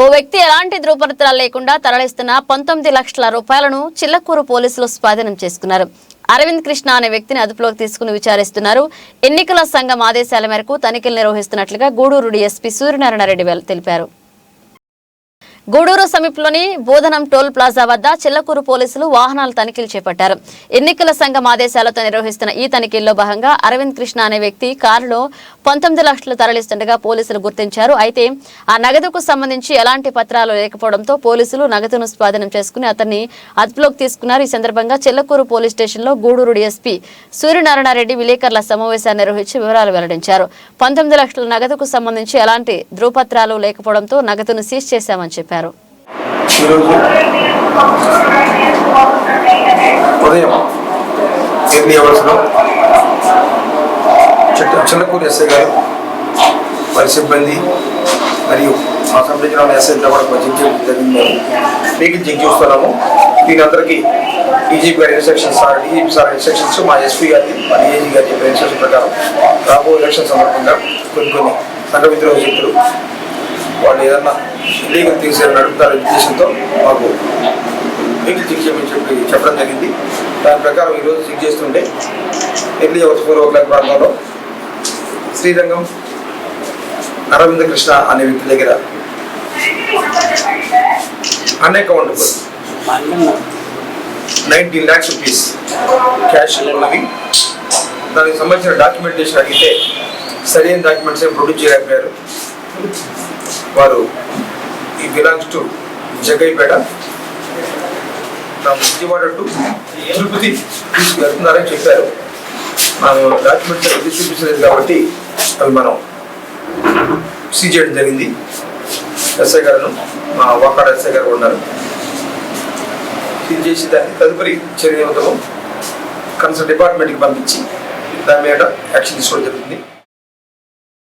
ఓ వ్యక్తి ఎలాంటి ధృవపత్రాలు లేకుండా తరలిస్తున్న 19 లక్షల రూపాయలను చిల్లకూరు పోలీసులు స్వాధీనం చేసుకున్నారు. అరవింద్ కృష్ణ అనే వ్యక్తిని అదుపులోకి తీసుకుని విచారిస్తున్నారు. ఎన్నికల సంఘం ఆదేశాల మేరకు తనిఖీలు నిర్వహిస్తున్నట్లుగా గూడూరు డీఎస్పీ సూర్యనారాయణ రెడ్డి తెలిపారు. గూడూరు సమీపంలోని బోధనం టోల్ ప్లాజా వద్ద చిల్లకూరు పోలీసులు వాహనాల తనిఖీలు చేపట్టారు. ఎన్నికల సంఘం ఆదేశాలతో నిర్వహిస్తున్న ఈ తనిఖీల్లో భాగంగా అరవింద్ కృష్ణ అనే వ్యక్తి కారులో 19 లక్షలు తరలిస్తుండగా పోలీసులు గుర్తించారు. అయితే ఆ నగదుకు సంబంధించి ఎలాంటి పత్రాలు లేకపోవడంతో పోలీసులు నగదును స్వాధీనం చేసుకుని అతన్ని అదుపులోకి తీసుకున్నారు. ఈ సందర్భంగా చిల్లకూరు పోలీస్ స్టేషన్లో గూడూరు డీఎస్పీ సూర్యనారాయణ రెడ్డి విలేకరుల సమావేశాన్ని నిర్వహించి వివరాలు వెల్లడించారు. 19 లక్షల నగదుకు సంబంధించి ఎలాంటి ధృవపత్రాలు లేకపోవడంతో నగదును సీజ్ చేశామని చెప్పారు. చిల్లకూరు ఎస్ఐ గారు వారి సిబ్బంది మరియు మా సంబంధించిన ఎస్ఐతో కూడా చెక్ చేయడం జరిగింది. వెహికల్ చెక్ చేస్తున్నాము. దీనందరికీ డీజీపీ గారి ఇన్స్ట్రక్షన్స్ డీజీపీ సార్ ఇన్స్ట్రక్షన్స్ మా ఎస్పీ గారి మా డిఐజీ గారి చెప్పిన ఇన్స్ట్రక్షన్ ప్రకారం రాబోయే ఎలక్షన్ సందర్భంగా కొన్ని సంఘ విద్రోహ శక్తులు వాళ్ళు ఏదన్నా ఇల్లీగల్ థింగ్స్ ఏమైనా నడుపుతారనే ఉద్దేశంతో మాకు వెహికల్ చెక్ చేయమని చెప్పడం జరిగింది. దాని ప్రకారం ఈరోజు చెక్ చేస్తుంటే ఎర్లీ అవర్స్ 4 o'clock ప్రాంతంలో శ్రీరంగం అరవింద కృష్ణ అనే వ్యక్తి దగ్గర అన్అకౌంటబుల్ 19 lakhs rupees క్యాష్ ఉన్నవి. దానికి సంబంధించిన డాక్యుమెంటేషన్ అడిగితే సరైన డాక్యుమెంట్స్ ఏం ప్రొడ్యూస్ చేయలేకపోయారు. వారు ఈ belongs to Jaggaiahpet Vijayawada to Tirupati తీసుకువెళ్తున్నారని చెప్పారు. మనం డాక్యుమెంట్స్ చూపించలేదు కాబట్టి అవి మనం సీజ్ చేయడం జరిగింది. ఎస్ఐ గారు మా వాకాడ ఎస్ఐ గారు ఉన్నారు. సీజ్ చేసి దాన్ని తదుపరి చర్య కన్సర్న్ డిపార్ట్మెంట్కి పంపించి దాని మీద యాక్షన్ తీసుకోవడం జరుగుతుంది.